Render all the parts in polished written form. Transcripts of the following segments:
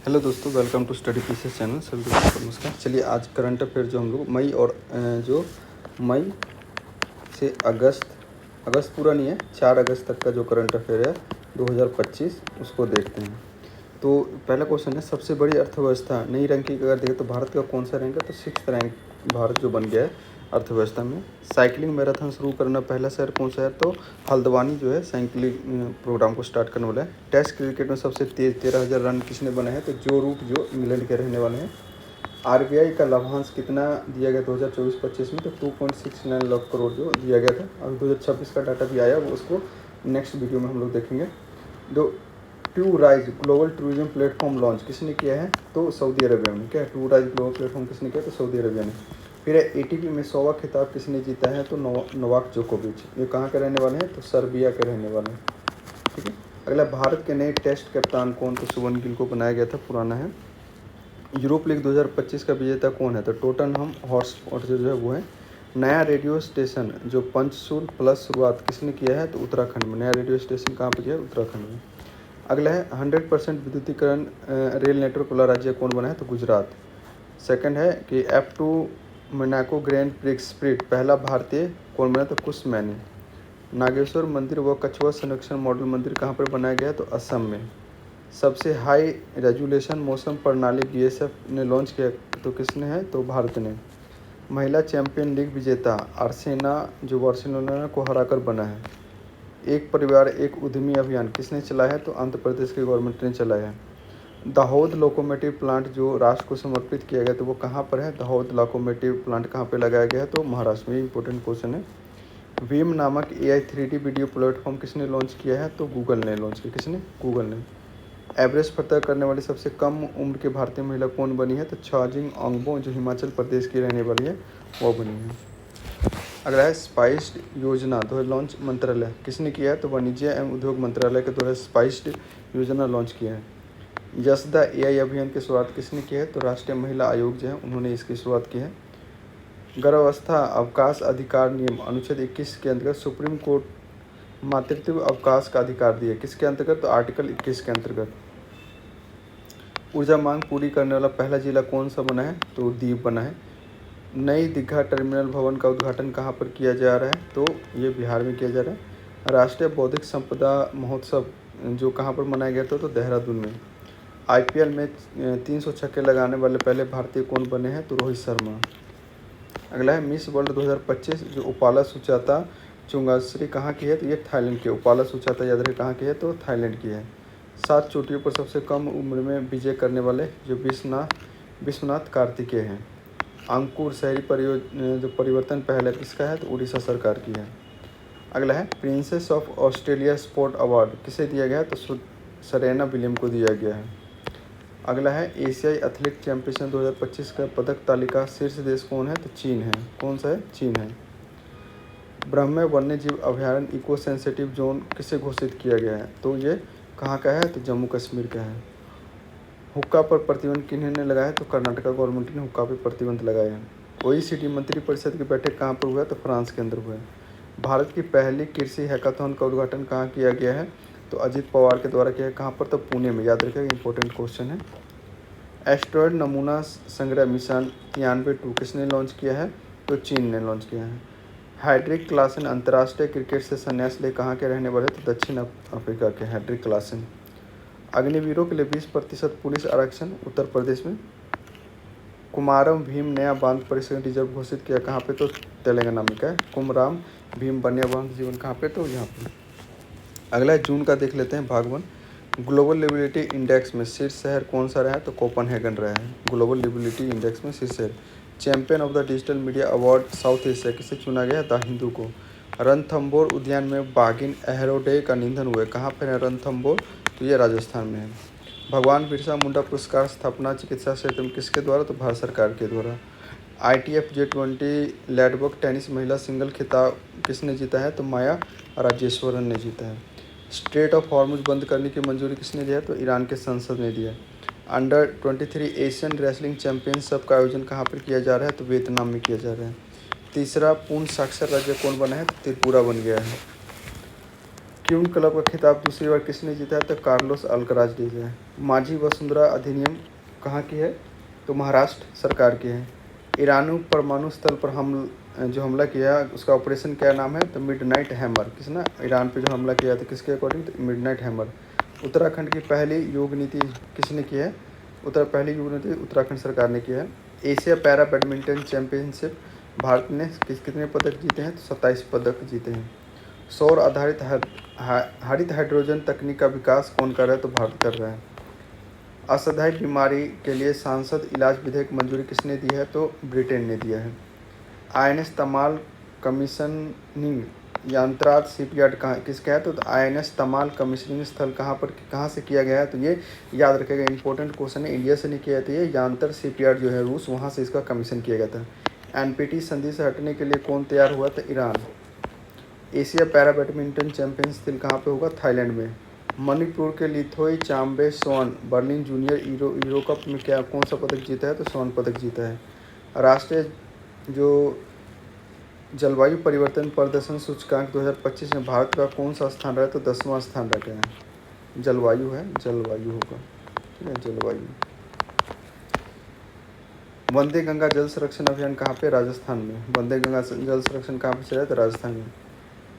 Hello दोस्तों, welcome to Study Pieces channel. सभी दोस्तों को नमस्कार। चलिए आज करंट अफेयर जो हम लोग मई से अगस्त पूरा नहीं है, 4 अगस्त तक का जो करंट अफेयर है 2025 उसको देखते हैं। तो पहला क्वेश्चन है, सबसे बड़ी अर्थव्यवस्था नई रैंकिंग अगर देखें तो भारत का कौन सा रैंक है? तो 6th रैंक भारत जो बन गया है अर्थव्यवस्था में। साइकिलिंग मैराथन शुरू करना पहला शहर कौन सा है? तो हल्द्वानी जो है साइकिलिंग प्रोग्राम को स्टार्ट करने वाला है। टेस्ट क्रिकेट में सबसे तेज 13,000 रन किसने बनाए हैं? तो जो रूट जो इंग्लैंड के रहने वाले हैं। आरबीआई का लाभांश कितना दिया गया 2024-25 में? तो 2.69 लाख करोड़ जो दिया गया था। अभी 2026 का डाटा भी आया, वो उसको नेक्स्ट वीडियो में हम लोग देखेंगे। दो टू राइज ग्लोबल टूरिज्म प्लेटफॉर्म लॉन्च किसने किया है? तो सऊदी अरबिया ने। क्या टू राइज ग्लोबल प्लेटफॉर्म किसने किया? तो सऊदी अरबिया ने। फिर एटीपी में 100वां खिताब किसने जीता है? तो नोवाक जोकोविच। ये कहाँ के रहने वाले हैं? तो सर्बिया के रहने वाले हैं। ठीक है। अगला, भारत के नए टेस्ट कप्तान कौन? तो शुभमन गिल को बनाया गया था, पुराना है। यूरोप लीग 2025 का विजेता कौन है? तो टोटनहम हॉटस्पॉट जो है वो है। नया रेडियो स्टेशन जो पंचसूल प्लस शुरुआत किसने किया है? तो उत्तराखंड में। नया रेडियो स्टेशन कहाँ पर किया है? उत्तराखंड में। अगला है 100% विद्युतीकरण रेल नेटवर्क वाला राज्य कौन बना है? तो गुजरात। सेकंड है कि F2 Monaco grand prix spirit पहला भारतीय कौन बना? तो कुछ मैंने। नागेश्वर मंदिर व कछुआ संरक्षण मॉडल मंदिर कहाँ पर बनाया गया? तो असम में। सबसे हाई रेजुलेशन मौसम प्रणाली BSF ने लॉन्च किया तो किसने है? तो भारत ने। महिला चैंपियन लीग विजेता आर्सेना जो बार्सिलोना को हराकर बना है। एक परिवार एक उद्यमी अभियान किसने चलाया है? तो आंध्र प्रदेश की गवर्नमेंट ने चलाया है। दाहोद लोकोमोटिव प्लांट जो राष्ट्र को समर्पित किया गया तो वो कहाँ पर है? दाहोद लोकोमोटिव प्लांट कहाँ पर लगाया गया है? तो महाराष्ट्र में। इंपॉर्टेंट क्वेश्चन है। वीम नामक AI 3D वीडियो प्लेटफॉर्म किसने लॉन्च किया है? तो गूगल ने लॉन्च किया। किसने? गूगल ने। एवरेस्ट फतह करने वाली सबसे कम उम्र की भारतीय महिला कौन बनी है? तो छाजिंग ओंगबो जो हिमाचल प्रदेश की रहने वाली है वो बनी है। अगला है स्पाइस्ड योजना द्वारा लॉन्च मंत्रालय किसने किया है? तो वाणिज्य एवं उद्योग मंत्रालय के द्वारा स्पाइस्ड योजना लॉन्च किया है। यशदा AI अभियान की शुरुआत किसने की है? तो राष्ट्रीय महिला आयोग जो है उन्होंने इसकी शुरुआत की है। गर्भावस्था अवकाश अधिकार नियम अनुच्छेद 21 के अंतर्गत सुप्रीम कोर्ट मातृत्व अवकाश का अधिकार दिया। किसके अंतर्गत? तो आर्टिकल 21 के अंतर्गत। ऊर्जा मांग पूरी करने वाला पहला जिला कौन सा बना है? तो दीव बना है। नई दीघा टर्मिनल भवन का उद्घाटन कहाँ पर किया जा रहा है? तो ये बिहार में किया जा रहा है। राष्ट्रीय बौद्धिक संपदा महोत्सव जो कहाँ पर मनाया गया था? तो देहरादून में। IPL में 300 छक्के लगाने वाले पहले भारतीय कौन बने हैं? तो रोहित शर्मा। अगला है मिस वर्ल्ड 2025 जो उपाला सुचाता चुंगाश्री कहाँ की है? तो ये थाईलैंड की। उपाला सुचाता याद रहे कहाँ की है? तो थाईलैंड की है। 7 चोटियों पर सबसे कम उम्र में विजय करने वाले जो विश्वनाथ कार्तिकेय हैं। अंकुर शहरी जो परिवर्तन पहले किसका है? तो उड़ीसा सरकार की है। अगला है princess of Australia sport award किसे दिया गया है? तो सरेना विलियम को दिया गया है। अगला है एशियाई एथलेटिक चैंपियनशिप 2025 का पदक तालिका शीर्ष देश कौन है? तो चीन है। कौन सा है? चीन है। ब्रह्म वन्य जीव अभ्यारण्य इको सेंसिटिव जोन किसे घोषित किया गया है? तो ये कहाँ का है? तो जम्मू कश्मीर का है। हुक्का पर प्रतिबंध किन्होंने लगाया? तो कर्नाटक गवर्नमेंट ने हुक्का पर प्रतिबंध लगाया है। OECD मंत्रिपरिषद की बैठक कहाँ पर हुआ? तो फ्रांस के अंदर हुआ है। भारत की पहली कृषि हैकाथॉन का उद्घाटन कहाँ किया गया है? तो अजित पवार के द्वारा किया है। कहाँ पर? तो पुणे में। याद रखिएगा, इंपॉर्टेंट क्वेश्चन है। एस्ट्रॉयड नमूना संग्रह मिशन 93-2 किसने लॉन्च किया है? तो चीन ने लॉन्च किया है। हेड्रिक क्लासन अंतर्राष्ट्रीय क्रिकेट से संन्यास ले कहाँ के रहने वाले? तो दक्षिण अफ्रीका के हेड्रिक क्लासन। अग्निवीरों के लिए 20% पुलिस आरक्षण उत्तर प्रदेश में। कुमारम भीम नया बांध परिसर रिजर्व घोषित किया कहाँ पे? तो तेलंगाना में। क्या है? कुमराम भीम वन्य बांध जीवन कहाँ पे? तो यहाँ पे। अगला जून का देख लेते हैं भाग 1। ग्लोबल लिबिलिटी इंडेक्स में शीर्ष शहर कौन सा रहा है? तो कोपनहेगन रहा है। ग्लोबल लिबिलिटी इंडेक्स में शीर्ष शहर। Champion of the digital media award south Asia किसे चुना गया? द हिंदू को। रणथंबोर उद्यान में बाघिन एहरोडे का निधन हुआ। कहाँ पर है रणथंबोर? तो ये राजस्थान में है। भगवान बिरसा मुंडा पुरस्कार स्थापना चिकित्सा क्षेत्र में किसके द्वारा? तो भारत सरकार के द्वारा। ITF J20 लैडबर्ग टेनिस महिला सिंगल खिताब किसने जीता है? तो माया राजेश्वरन ने जीता है। स्ट्रेट ऑफ हॉर्मुज बंद करने की मंजूरी किसने दिया? तो ईरान के संसद ने दिया। अंडर 23 एशियन रेसलिंग चैंपियनशिप का आयोजन कहाँ पर किया जा रहा है? तो वियतनाम में किया जा रहा है। तीसरा पूर्ण साक्षर राज्य कौन बना है? तो त्रिपुरा बन गया है। क्वीन क्लब का खिताब दूसरी बार किसने जीता है? तो कार्लोस अल्कराज जीता है। माझी वसुंधरा अधिनियम कहाँ की है? तो महाराष्ट्र सरकार की है। ईरानी परमाणु स्थल पर जो हमला किया उसका ऑपरेशन क्या नाम है? तो मिडनाइट हैमर। किस ना ईरान पे जो हमला किया था किसके अकॉर्डिंग? तो मिडनाइट हैमर। उत्तराखंड की पहली योग नीति किसने की है? पहली योग नीति उत्तराखंड सरकार ने किया है। Asia para badminton championship Bharat ने कितने पदक जीते हैं? तो 27 पदक जीते हैं। सौर आधारित हरित हाइड्रोजन तकनीक का विकास कौन कर रहा है? तो भारत कर रहा है। असाध्य बीमारी के लिए सांसद इलाज विधेयक मंजूरी किसने दी है? तो ब्रिटेन ने दिया है। INS तमाल कमीशनिंग यंत्रार्थ शिपयार्ड कहाँ किसका है? तो INS तमाल कमीशनिंग स्थल कहाँ से किया गया है? तो ये याद रखेगा, इंपॉर्टेंट क्वेश्चन है। इंडिया से नहीं किया था ये, यांतर शिपयार्ड जो है रूस, वहाँ से इसका कमीशन किया गया था। NPT संधि से हटने के लिए कौन तैयार हुआ? तो Iran. Asia para badminton championship कहाँ पे होगा? थाईलैंड में। मणिपुर के लिथोई चाम्बे सोन बर्लिन जूनियर यूरो कप में कौन सा पदक जीता है? तो स्वर्ण पदक जीता है। राष्ट्रीय जो जलवायु परिवर्तन प्रदर्शन सूचकांक 2025 में भारत का कौन सा स्थान रहा? तो 10वां स्थान रह गया है। जलवायु होगा, ठीक है, जलवायु। वंदे गंगा जल संरक्षण अभियान कहाँ पे? राजस्थान में। वंदे गंगा जल संरक्षण कहाँ पे चला है? तो राजस्थान में।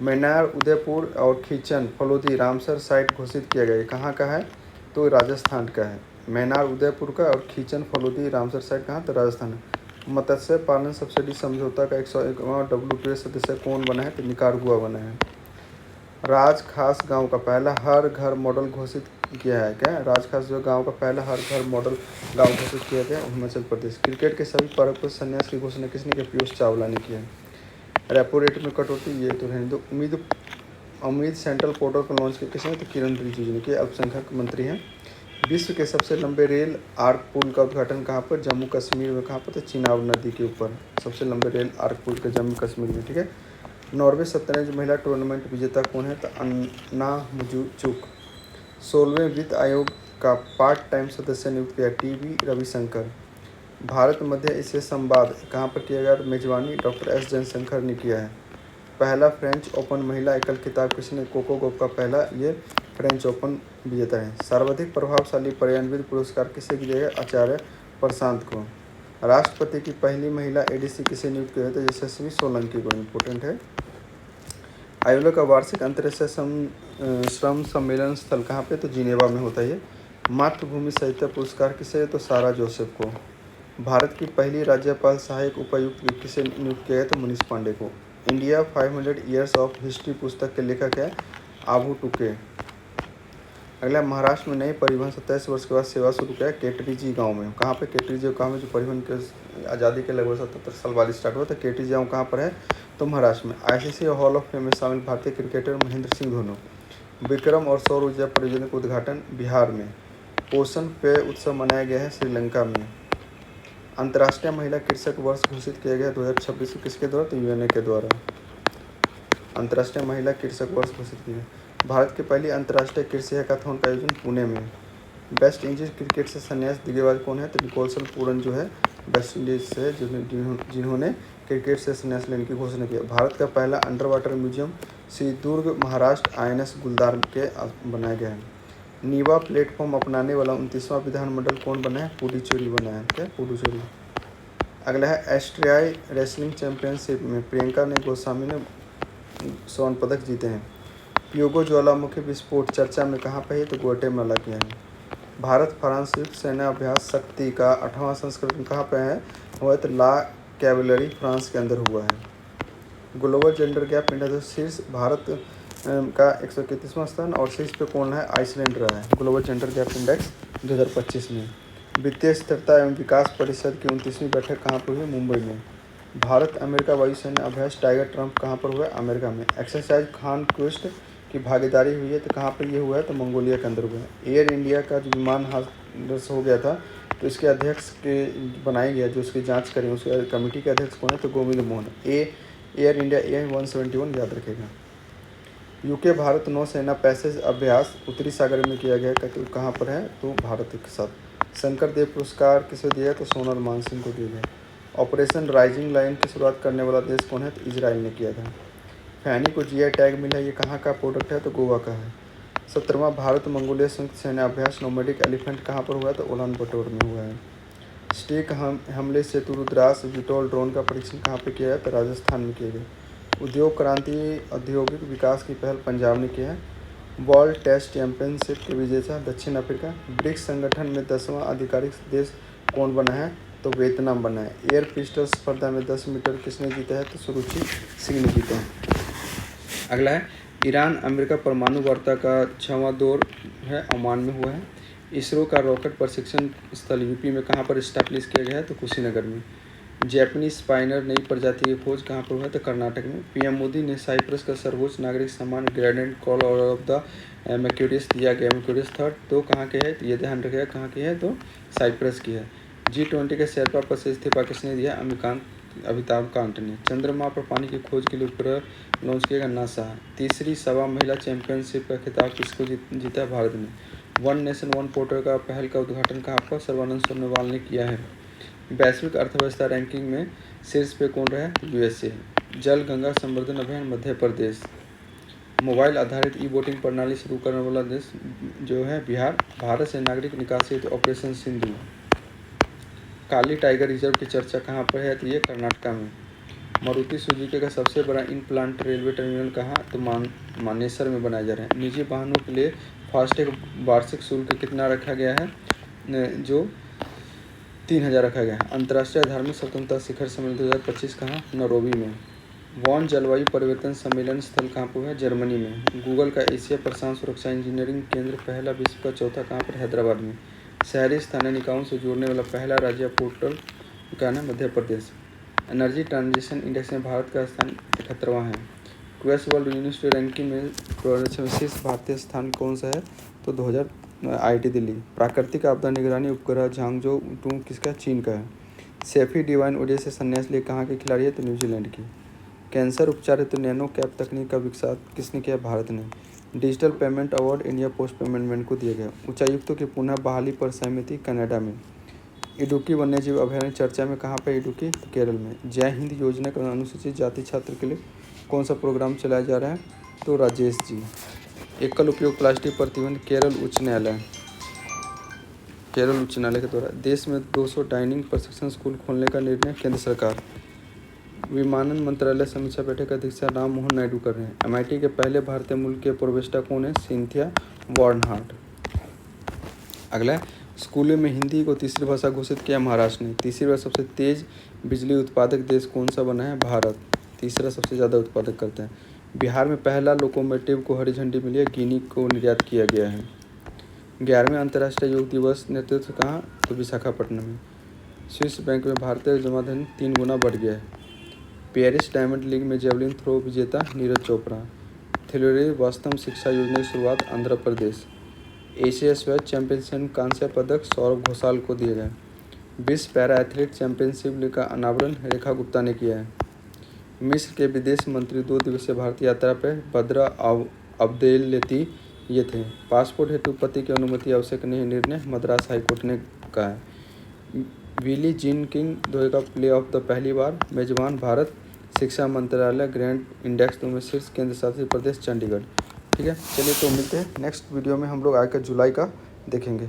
मैनार, उदयपुर और खीचन फलोदी रामसर साइट घोषित किया गया है, कहाँ का है? तो राजस्थान का है। मैनार उदयपुर का और खीचन फलोदी रामसर साइट कहाँ? तो राजस्थान है। मत्स्य पालन सब्सिडी समझौता का 101वां WTO सदस्य कौन बना है? तो निकारागुआ बना है। राजखास गांव का पहला हर घर मॉडल घोषित किया है क्या? राजखास जो गांव का पहला हर घर मॉडल गांव घोषित किया गया हिमाचल प्रदेश। क्रिकेट के सभी पारक पर संन्यास की घोषणा किसने की? पीयूष चावला ने किया। रेपो रेट में कटौती, ये तो है। तो उम्मीद सेंट्रल पोर्टल पर लॉन्च किया किसने? तो किरण रिजिजू ने किया, अल्पसंख्यक मंत्री हैं। विश्व के सबसे लंबे रेल आर्क पुल का उद्घाटन कहाँ पर? जम्मू कश्मीर में। कहाँ पर? तो चिनाब नदी के ऊपर सबसे लंबे रेल आर्क पुल का जम्मू कश्मीर में, ठीक है। नॉर्वे शतरंज महिला टूर्नामेंट विजेता कौन है? तो अन्ना मुजुचुक। 16वें वित्त आयोग का पार्ट टाइम सदस्य नियुक्त किया TB रविशंकर। भारत मध्य एशिया संवाद कहाँ पर किया गया? मेजबानी डॉक्टर S जयशंकर ने किया है। पहला फ्रेंच ओपन महिला एकल खिताब किसने? कोको गॉफ का पहला ये फ्रेंच ओपन विजेता है। सर्वाधिक प्रभावशाली पर्यावरण पुरस्कार किसे दिया गया? आचार्य प्रशांत को। राष्ट्रपति की पहली महिला ADC किसे नियुक्त किया? तो यशस्वी सोलंकी को। इम्पोर्टेंट है। आयोलो का वार्षिक अंतर्राष्ट्रीय श्रम सम्मेलन स्थल कहाँ पे? तो जिनेवा में होता है। मातृभूमि साहित्य पुरस्कार किसे? तो सारा जोसेफ को। भारत की पहली राज्यपाल सहायक उपायुक्त किसे नियुक्त किया है? तो मनीष पांडे को। इंडिया 500 ईयर्स ऑफ हिस्ट्री पुस्तक के लेखक है आभू टुके। अगला, महाराष्ट्र में नए परिवहन 27 वर्ष के बाद सेवा शुरू किया केटरीजी गांव में। कहाँ पे? केटरीजी गांव में, जो परिवहन के आज़ादी के लगभग 77 साल बाद स्टार्ट हुआ था। केटरीजी गांव कहाँ पर है? तो महाराष्ट्र में। ICC हॉल ऑफ फेम में शामिल भारतीय क्रिकेटर महेंद्र सिंह धोनी। विक्रम और सौर ऊर्जा परियोजना का उद्घाटन बिहार में। पोषण पेय उत्सव मनाया गया है श्रीलंका में। अंतर्राष्ट्रीय महिला कृषक वर्ष घोषित किया गया 2026 किसके द्वारा? तो UNA के द्वारा अंतर्राष्ट्रीय महिला कृषक वर्ष घोषित किया। भारत की पहली अंतर्राष्ट्रीय कृषि हैकाथॉन का आयोजन पुणे में। वेस्ट इंडीज क्रिकेट से संन्यास गेंदबाज कौन है? तो निकोलसन पूरन जो है वेस्ट इंडीज से जिन्होंने क्रिकेट से संन्यास लेने की घोषणा की। भारत का पहला under water museum Sindhudurg Maharashtra INS गुलदार के बनाया गया है। नीवा प्लेटफॉर्म अपनाने वाला 29वां विधानमंडल कौन बना है? पुडुचेरी बना है। क्या? पुडुचेरी। अगला है ऑस्ट्रेलियाई रेसलिंग चैंपियनशिप में प्रियंका ने गोस्वामी ने स्वर्ण पदक जीते हैं। प्योगो ज्वालामुखी विस्फोट चर्चा में कहाँ पर है? तो ग्वाटेमाला के हैं। भारत फ्रांस संयुक्त सेना अभ्यास शक्ति का 8वां संस्करण कहाँ पर है? हुआ तो ला कैवलरी फ्रांस के अंदर हुआ है। ग्लोबल जेंडर गैप इंडेक्स शीर्ष भारत का 131वां स्थान और शीर्ष पे कौन है? आइसलैंड रहा है ग्लोबल जेंडर गैप इंडेक्स 2025 में। वित्तीय स्थिरता एवं विकास परिषद की 29वीं बैठक कहाँ पर हुई? मुंबई में। भारत अमेरिका वायुसेना अभ्यास टाइगर ट्रम्प कहाँ पर हुआ? अमेरिका में। एक्सरसाइज खान क्वेस्ट की भागीदारी हुई है तो कहाँ पर ये हुआ है? तो मंगोलिया के अंदर हुआ है। एयर इंडिया का जो विमान हादसा हो गया था तो इसके अध्यक्ष के बनाए गया, जो उसकी जांच करें उसके कमेटी के अध्यक्ष कौन है? तो Govind Mohan. Air India A171 याद रखेगा। यूके भारत नौसेना पैसेज अभ्यास उत्तरी सागर में किया गया है, कहाँ पर है? तो भारत के साथ। शंकर देव पुरस्कार किसे दिया? तो सोनल मानसिंह को दिया गया। ऑपरेशन राइजिंग लाइन की शुरुआत करने वाला देश कौन है? तो इजराइल ने किया था। फैनी को जीआई टैग मिला है, ये कहाँ का प्रोडक्ट है? तो गोवा का है। 17वां भारत मंगोलिया संयुक्त सेना अभ्यास नोमैडिक एलिफेंट कहाँ पर हुआ है? तो उलान बटोर में हुआ है। स्टेक हमले से रुद्रास विटोल ड्रोन का परीक्षण कहाँ पे किया है? तो राजस्थान में किया गया। उद्योग क्रांति औद्योगिक विकास की पहल पंजाब ने किया है। वर्ल्ड टेस्ट चैंपियनशिप के विजेता दक्षिण अफ्रीका। ब्रिक्स संगठन में 10वां आधिकारिक देश कौन बना है? तो वियतनाम बना है। एयर पिस्टल स्पर्धा में 10 मीटर किसने जीता है? तो सुरुचि सिंह ने जीता है। अगला है ईरान अमेरिका परमाणु वार्ता का 6वां दौर है, ओमान में हुआ है। इसरो का रॉकेट प्रशिक्षण स्थल यूपी में कहाँ पर स्टैब्लिश किया गया है? तो कुशीनगर में। जैपनीज स्पाइनर नई प्रजाति की खोज कहाँ पर हुआ है? तो कर्नाटक में। पीएम मोदी ने साइप्रस का सर्वोच्च नागरिक सम्मान ग्रेडेंट कॉल ऑफ द मैक्यूरियस दिया गया। मैक्यूरियस थर्ड तो कहाँ के है? तो ये ध्यान रखिएगा कहाँ की है? तो साइप्रस की है। G20 के शेरपा पद से इस्तीफा किसने दिया? अमिताभ कांत ने। चंद्रमा पर पानी की खोज के लिए उपग्रह लॉन्च किया नासा। तीसरी सवा महिला चैंपियनशिप का खिताब किसको जीता? भारत ने। वन नेशन वन पोर्टल का पहल का उद्घाटन कहाँ पर? सर्बानंद सोनोवाल ने किया है। वैश्विक अर्थव्यवस्था रैंकिंग में शीर्ष पे कौन रहा है? यूएसए। जल गंगा संवर्धन अभियान मध्य प्रदेश। मोबाइल आधारित ई वोटिंग प्रणाली शुरू करने वाला देश जो है बिहार। भारत से नागरिक निकासी हेतु ऑपरेशन सिंधु। काली टाइगर रिजर्व की चर्चा कहाँ पर है? तो ये कर्नाटका में। मारुति सुजुकी का सबसे बड़ा इन प्लांट रेलवे टर्मिनल कहाँ? तो मानेसर में बनाया जा रहा है। निजी वाहनों के लिए फास्टैग वार्षिक शुल्क कितना रखा गया है? जो 3000 रखा गया है। अंतर्राष्ट्रीय धार्मिक स्वतंत्रता शिखर सम्मेलन 2025 कहाँ? नैरोबी में। वॉन जलवायु परिवर्तन सम्मेलन स्थल कहाँ पर है? जर्मनी में। गूगल का एशिया प्रशांत सुरक्षा इंजीनियरिंग केंद्र पहला, विश्व का चौथा कहाँ पर? हैदराबाद में। शहरी स्थानीय निकायों से जोड़ने वाला पहला राज्य पोर्टल का नाम Madhya Pradesh. Energy transition index में भारत का स्थान 71वां है। क्वेस वर्ल्ड यूनिवर्सिटी रैंकिंग में शीर्ष भारतीय स्थान कौन सा है? तो 2000 IIT दिल्ली। प्राकृतिक आपदा निगरानी उपग्रह झांगझो 2 किसका? चीन का है। सैफी डिवाइन ओडिया से संन्यास लिए कहाँ के खिलाड़ी है? तो न्यूजीलैंड की। कैंसर उपचार हेतु नैनो कैप तकनीक का विकास किसने किया? भारत ने। Digital payment award India post payment bank को दिया गया। उच्चायुक्तों की पुनः बहाली पर सहमति कनाडा में। इडुक्की वन्यजीव अभयारण्य चर्चा में कहाँ पर? इडुक्की तो केरल में। जय हिंद योजना का अनुसूचित जाति छात्र के लिए कौन सा प्रोग्राम चलाया जा रहा है? तो राजेश जी। एकल उपयोग प्लास्टिक प्रतिबंध केरल उच्च न्यायालय के द्वारा। देश में 200 डाइनिंग प्रशिक्षण स्कूल खोलने का निर्णय केंद्र सरकार। विमानन मंत्रालय समीक्षा बैठक का अध्यक्षता राम मोहन नायडू कर रहे हैं। MIT के पहले भारतीय मूल के प्रोवेस्टा कौन है? सिंथिया वार्नहार्ट। अगला स्कूलों में हिंदी को तीसरी भाषा घोषित किया महाराष्ट्र ने। तीसरी बार सबसे तेज बिजली उत्पादक देश कौन सा बना है? भारत। तीसरा सबसे ज़्यादा उत्पादक करते हैं। बिहार में पहला लोकोमोटिव को हरी झंडी मिली है, गिनी को निर्यात किया गया है। 11वें अंतर्राष्ट्रीय योग दिवस नेतृत्व कहाँ? तो विशाखापट्टनम में। स्विस बैंक में भारतीय जमा धन 3 गुना बढ़ गया है। पेरिस डायमंड लीग में जेवलिन थ्रो विजेता नीरज चोपड़ा। थिलोरी वास्तव शिक्षा योजना की शुरुआत Andhra Pradesh. Asia Suez championship कांस्य पदक सौरभ घोषाल को दिए गए। विश्व पैरा एथलीट चैंपियनशिप का अनावरण रेखा गुप्ता ने किया है। मिस्र के विदेश मंत्री 2 दिवसीय भारतीय यात्रा पर बद्र अब्देलती ये थे। पासपोर्ट हेतु पति की अनुमति आवश्यक नहीं, निर्णय मद्रास हाईकोर्ट ने कहा है। विली जीन किंग धोएगा प्ले ऑफ द पहली बार, मेजबान भारत। शिक्षा मंत्रालय ग्रैंड इंडेक्स में शीर्ष केंद्र शासित प्रदेश चंडीगढ़। ठीक है, चलिए तो मिलते हैं नेक्स्ट वीडियो में। हम लोग आगे जुलाई का देखेंगे।